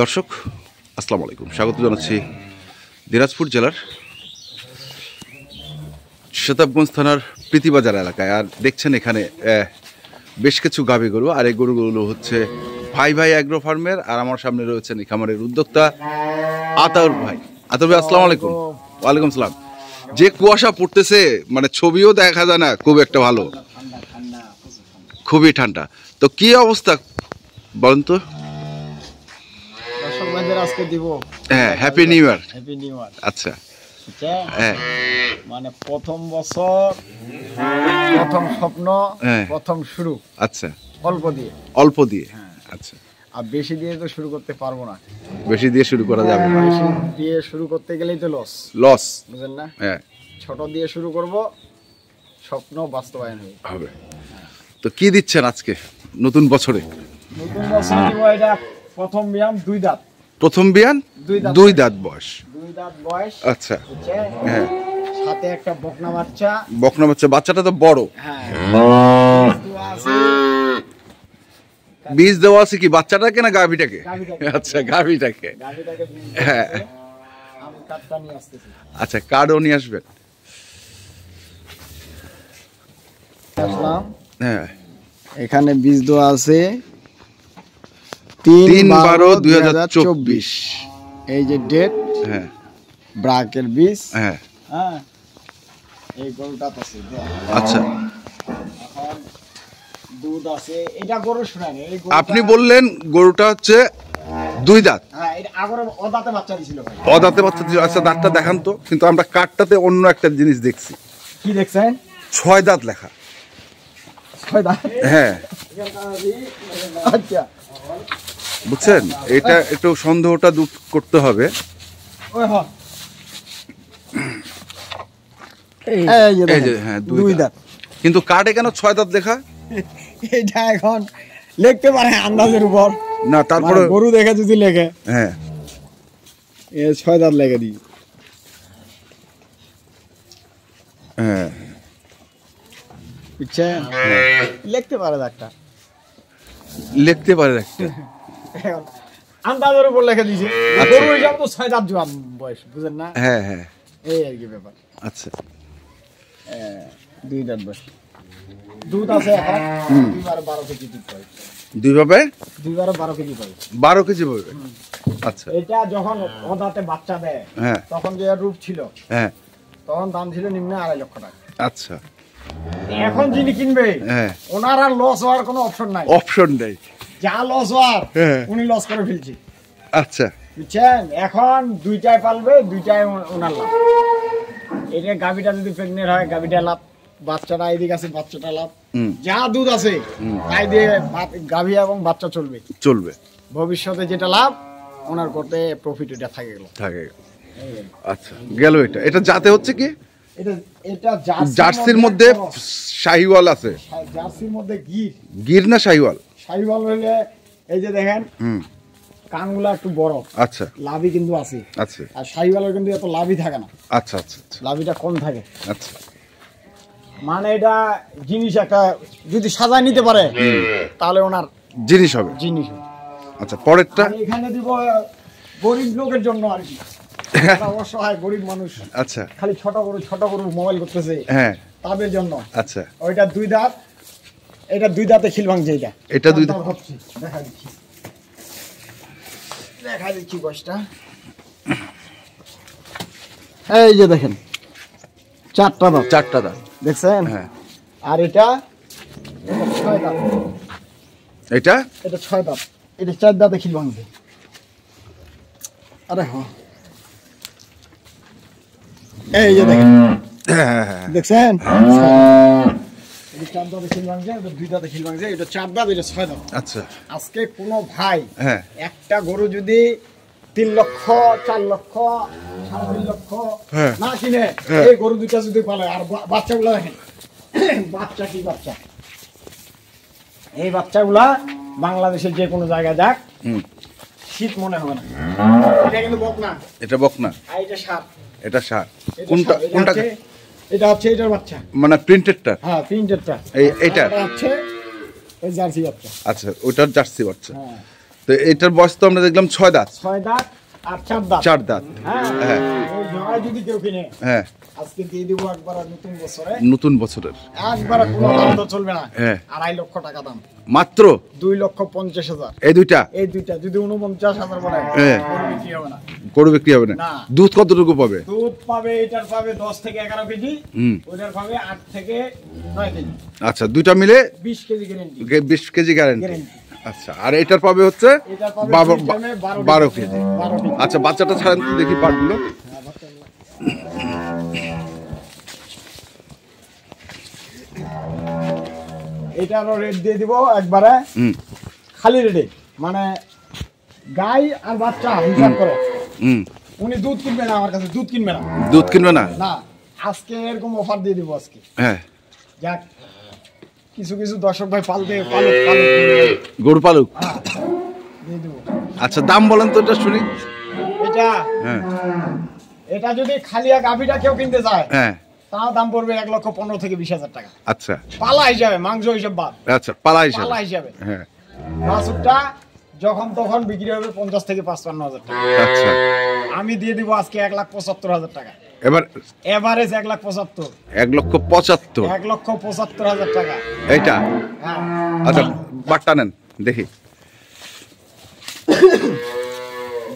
দর্শক আসসালামু আলাইকুম, স্বাগত জানাচ্ছি দিনাজপুর জেলার শতাবগঞ্জ থানার প্রীতিবাজার এলাকায়। আর দেখছেন এখানে বেশ কিছু গাভী গরু, আর এই গরুগুলো হচ্ছে ভাই ভাই অ্যাগ্রো ফার্মের। আর আমার সামনে রয়েছেন এই খামারের উদ্যোক্তা আতাউর ভাই। আতাউর ভাই আসসালামু আলাইকুম। ওয়ালাইকুম সালাম। যে কুয়াশা পড়তেছে, মানে ছবিও দেখা যায় না খুব একটা ভালো, খুবই ঠান্ডা। তো কি অবস্থা বলেন তো? আজকে দিব হ্যাঁ, happy new year. Happy new year. আচ্ছা, হ্যাঁ, মানে প্রথম বছর, প্রথম স্বপ্ন, প্রথম শুরু। আচ্ছা, অল্প দিয়ে, অল্প দিয়ে। আচ্ছা, আর বেশি দিয়ে তো শুরু করতে পারবো না। বেশি দিয়ে শুরু করা যাবে না, বেশি দিয়ে শুরু করতে গেলেই তো লস, বুঝেন না? হ্যাঁ, ছোট দিয়ে শুরু করব, স্বপ্ন বাস্তবায়ন হবে। তো কি দিচ্ছেন আজকে নতুন বছরে? নতুন বছর দিব এটা প্রথম বিয়াম, 2 দাঁত। প্রথম বিয়ান, 2 দাঁত বয়স। 2 দাঁত বয়স। আচ্ছা, হ্যাঁ, সাথে একটা বকনা বাচ্চা। বকনা বাচ্চা। বাচ্চাটা তো বড়। হ্যাঁ, বীজ দেওয়া আছে কি বাচ্চাটাকে না গাভীটাকে? আচ্ছা, গাভীটাকে। হ্যাঁ, আমি কার্ডটা নিয়ে আসতেছি। আচ্ছা, কার্ডও নিয়ে আসবেন। আসলাম। হ্যাঁ, এখানে বীজ দেওয়া আছে 3/12/2024। এই যে ডেট, হ্যাঁ, ব্রাকের বীজ। হ্যাঁ, হ্যাঁ, এই গরুটা আছে। আচ্ছা, এখন দুধ আছে। এটা গরু শুনানি। আপনি বললেন গরুটা হচ্ছে 2 দাঁত। হ্যাঁ, এটা আগরে অদাতে বাচ্চা দিছিল ভাই। অদাঁতে বাচ্চা দিল। আচ্ছা, দাঁতটা দেখান তো। কিন্তু আমরা কার্ডটাতে অন্য একটা জিনিস দেখছি। কি দেখছেন? 6 দাঁত লেখা। 6 দাঁত? হ্যাঁ, আচ্ছা, বুঝছেন, এটা একটু সন্দেহটা দূর করতে হবে। ওই হ, এই যে হ্যাঁ, 2 দাঁত। কিন্তু কার্ডে কেন 6 দাঁত লেখা? এটা এখন লিখতে পারে আন্দাজের উপর। না, তারপরে গরু দেখে যদি লেখে, হ্যাঁ, 6 দাঁত লেখে দিই। হ্যাঁ, বুঝছেন? লিখতে পারে একটা, লিখতে পারে একটা। আন্দাজের উপর লেখে দিয়েছে। গরু হিসাব তো 6 দাঁত জোয়ান বয়স, বুঝেন না? হ্যাঁ, হ্যাঁ, এই আর কি ব্যাপার। আচ্ছা, 2 দাঁত বয়স। দুধ আছে এখন 2/12 কেজি দুধ পাই। 2/12 কেজি পাই। 12 কেজি পাবে। আচ্ছা, এটা যখন ওদাতে বাচ্চা দেয়, হ্যাঁ, তখন যে রূপ ছিল, হ্যাঁ, তখন দাম ছিল নিম্ন 2.5 লক্ষ টাকা। আচ্ছা, এখন যিনি কিনবে, হ্যাঁ, ওনার আর লস হওয়ার কোনো অপশন নাই। অপশন নেই। যা লস হওয়ার, হ্যাঁ, উনি লস করে ফেলছে। আচ্ছা, বুঝছেন? এখন 2টায় পালবে, 2টায় ওনার লাভ। এটা গাভীটা যদি প্রেগনেন্ট হয়, গাভীটা লাভ। বাচ্চাটা এদিকে আছে, বাচ্চাটা লাভ। যা দুধ আছে তাই দিয়ে গাভী এবং বাচ্চা চলবে। ভবিষ্যতে যেটা লাভ, ওনার করতে প্রফিট এটা থাকে। আচ্ছা, গেল। এটা জাতে হচ্ছে কি? এটা জার্সির মধ্যে শাহিওয়াল আছে। জার্সির মধ্যে গির না শাহিওয়াল? শাহিওয়াল হলে এই যে দেখেন, কানগুলা একটু বড়। আচ্ছা, লাভই কিন্তু আছে। আচ্ছা, আর শাহিওয়ালের কিন্তু এত লাভই থাকে না। আচ্ছা, আচ্ছা, লাভইটা কম থাকে। আচ্ছা, মানে এটা জিনিস একটা যদি সাজায় নিতে পারে, তাহলে ওনার জিনিস হবে। আচ্ছা, পরেরটা এখানে দিব গরিব লোকের জন্য আর কি। অসহায় গরিব মানুষ, আচ্ছা, খালি ছোট গরু মোবাইল করতেছে, হ্যাঁ, তাদের জন্য। আচ্ছা, ওইটা 2 দাঁত। এটা 2 দাঁতে খিল ভাঙছে। এটা 2 দাঁত হচ্ছে। দেখা দিচ্ছি গোশটা। এই যে দেখেন, 4টা দাঁত। দেখছেন? হ্যাঁ। আর এটা 6 দাঁত। এটা 6 দাঁত। এটা 4 দাঁতে খিল ভাঙছে। আরে হ্যাঁ, এই যে দেখেন, দেখছেন? এটা 4 দাঁতে খিল ভাঙছে, এটা 2 দাঁতে খিল ভাঙছে। এটা 4 দাঁত, এটা 6 দাঁত। আচ্ছা, আজকে কোনো ভাই হ্যাঁ, একটা গরু যদি 3 লক্ষ, 4 লক্ষ, 3.5 লক্ষ না কিনে, এই গরু দুটা যদি পালে, আর বাচ্চাগুলো দেখেন, বাচ্চা কি বাচ্চা! এই বাচ্চাগুলা বাংলাদেশের যে কোনো জায়গায় যাক, শীত মনে হবে না। এটা কিন্তু বকনা। এটা বকনা। আর এটা ষাঁড়। এটা ষাঁড়। কোনটা? এটা হচ্ছে এটার বাচ্চা। মানে প্রিন্টেডটা? হ্যাঁ, প্রিন্টেডটা। এইটা হচ্ছে ওই জার্সি বাচ্চা। আচ্ছা, ওটার জার্সি বাচ্চা। হ্যাঁ, তো এটার বয়স তো আমরা দেখলাম 6 দাঁত। 6 দাঁত আর 4 দাঁত। 4 দাঁত। হ্যাঁ হ্যাঁ। ওই জোড়া যদি কেউ কিনে, হ্যাঁ আজকে দিয়ে দিব একবার নতুন বছরে, নতুন বছরের একবার কোনো দাম তো চলবে না। হ্যাঁ 2.5 লক্ষ টাকা দাম, মাত্র 2,50,000। এই দুইটা এই দুইটা যদি 49,000 বলে, হ্যাঁ। গরু বিক্রি হবে না। গরু বিক্রি হবে না। না। দুধ কতটুকু পাবে? দুধ পাবে, এটার পাবে 10 থেকে 11 কেজি, হুম। ওটার পাবে 8 থেকে 9 কেজি। আচ্ছা দুইটা মিলে 20 KG guarantee. 20 KG guarantee. Guarantee. আচ্ছা আর এটার পাবে হচ্ছে এটার পাবে 12 কেজি। 12 কেজি। আচ্ছা বাচ্চাটা ছাড়েন তো দেখি পাটগুলো। এটারও রেট দিয়ে দিব একবারে হুম খালি রেটে, মানে গাই আর বাচ্চা হিসাব করে। হুম। উনি দুধ কিনবে না আমার কাছে, দুধ কিনবে না। দুধ কিনবে না? না, আজকে এরকম অফার দিয়ে দিব আজকে। হ্যাঁ যাক, কিছু কিছু দর্শক ভাই পালুক গরু পালুক। দিয়ে দিব। আচ্ছা দাম বলেন তো এটা শুনি। এটা হ্যাঁ এটা যদি খালিয়া গাভিটা কেউ কিনতে যায়, হ্যাঁ তাও দাম পড়বে 1,15,000 থেকে 20,000 টাকা। আচ্ছা পালা হিসাবে, মাংস হিসাব বাদ। আচ্ছা পালা হিসাবে। পালা হিসাবে হ্যাঁ বাছুরটা যখন তখন বিক্রি হবে 50 থেকে 55,000 টাকা। আচ্ছা আমি দিয়ে দিব আজকে 1,75,000 টাকা। এবার এভারেজ 1,75,000। 1,75,000 1,75,000 টাকা। এইটা। হ্যাঁ। আচ্ছা বাটটা নেন দেখি।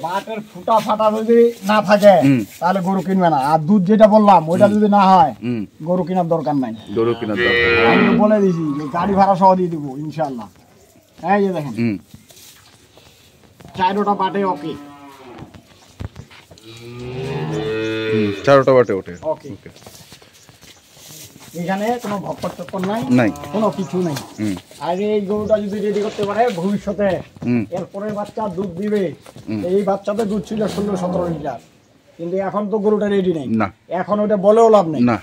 বাটের ফুটা ফাটা যদি না থাকে হুম। তাহলে গরু কিনবে না। আর দুধ যেটা বললাম ওইটা যদি না হয়, হুম। গরু কেনার দরকার নাই। গরু কেনার দরকার। আমি তো বলে দিয়েছি যে গাড়ি ভাড়া সহ দিয়ে দিব ইনশাআল্লাহ। এই যে দেখেন হুম 4টা বাটে ওকে। হুম 4টা বাটে ওঠে। ওকে। এখানে কোনো ভক্কর চক্কর নাই, নাই। কোনো কিছু নাই। হুম আর এই গরুটা যদি রেডি করতে পারে ভবিষ্যতে হুম এরপরের বাচ্চা দুধ দিবে। হুম। এই বাচ্চাতে দুধ ছিল 16-17 লিটার, কিন্তু এখন তো গরুটা রেডি নেই। না। এখন ওটা বলেও লাভ নেই। না।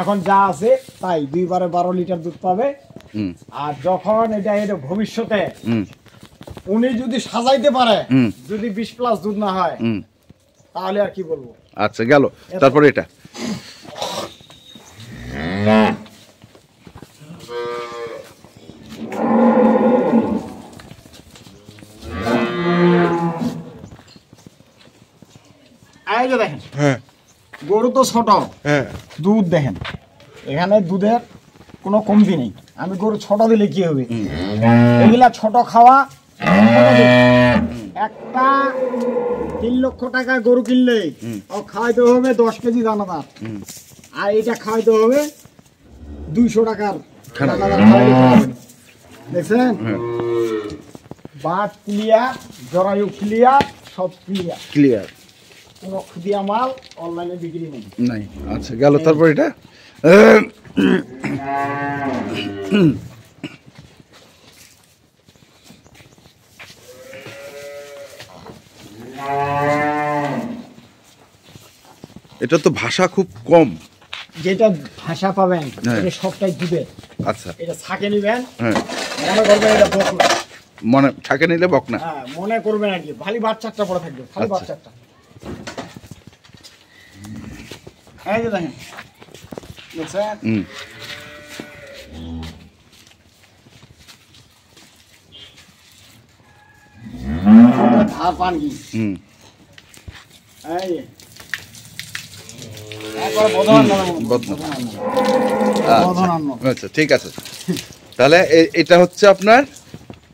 এখন যা আছে তাই 2 বারে 12 লিটার দুধ পাবে। হুম আর যখন এটা ভবিষ্যতে হুম উনি যদি সাজাইতে পারে, হুম। যদি 20+ দুধ না হয়, হুম। তাহলে আর কি বলবো। আচ্ছা গেল। তারপরে এটা এই যে দেখেন হ্যাঁ গরু তো ছোট, হ্যাঁ দুধ দেখেন, এখানে দুধের কোনো কমতি নেই। আমি গরু ছোট দিলে কি হবে? এগুলা ছোট খাওয়া। একটা 3 লক্ষ টাকা গরু কিনলে ও খাওয়াইতে হবে 10 কেজি দানাদার, আর এটা খাওয়াইতে হবে 200 টাকার দানাদার খাওয়াইতে হবে। দেখছেন বাট ক্লিয়ার, জরায়ু ক্লিয়ার, সব ক্লিয়ার। ক্লিয়ার। কোনো খুদিয়া মাল অনলাইনে বিক্রি নেই। নাই। আচ্ছা গেল। তারপর এটা এটা তো ভাষা খুব কম। যেটা ভাষা পাবেন হ্যাঁ। এটা সবটাই দুধের। আচ্ছা এটা ছাকে নিবেন, হ্যাঁ মনে করবেন এটা বকনা। মনে থাকে নিলে বকনা। হ্যাঁ মনে করবেন আর কি, খালি বাচ্চাটা পড়ে থাকবে, খালি আচ্ছা। বাচ্চাটা। এই যে দেখেন, দেখছেন? হুম ধার পান কি? হুম এই যে। একবার বদনান নামে বলুন। বদনান। বদনান নাম। আচ্ছা ঠিক আছে। তাহলে এটা হচ্ছে আপনার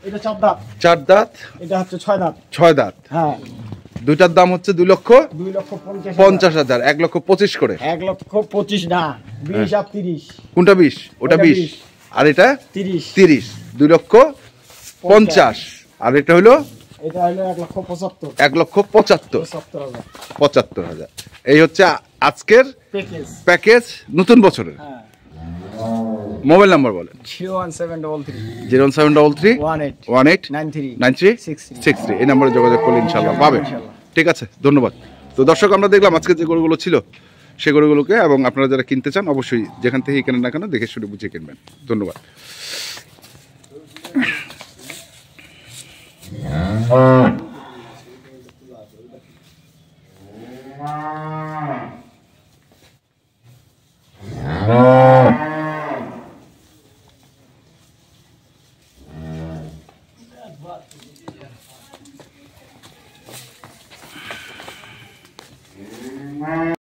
এটা 4 দাঁত, 4 দাঁত, এটা হচ্ছে 6 দাঁত। 6 দাঁত। হ্যাঁ দুইটার দাম হচ্ছে 2,50,000, 2,50,000। 1,25,000 করে। 1,25,000 না, 20 আর 30। কোনটা 20? ওটা ওটা 20 20 আর এটা 30। 30। 2,50,000 আর এটা হলো এটা হলো 1,75,000। 1,75,000। 75,000 75,000। এই হচ্ছে আজকের প্যাকেজ। প্যাকেজ নতুন বছরের। হ্যাঁ মোবাইল নাম্বার বলেন। 01733 01733 18 18 93 93 63। 63। এই নাম্বারে যোগাযোগ করলে ইনশাল্লাহ পাবেন। ইনশাল্লাহ। ঠিক আছে ধন্যবাদ। তো দর্শক আমরা দেখলাম আজকে যে গরুগুলো ছিল সে গরুগুলোকে, এবং আপনারা যারা কিনতে চান অবশ্যই যেখান থেকেই কেনেন না কেন দেখে শুনে বুঝে কিনবেন। ধন্যবাদ।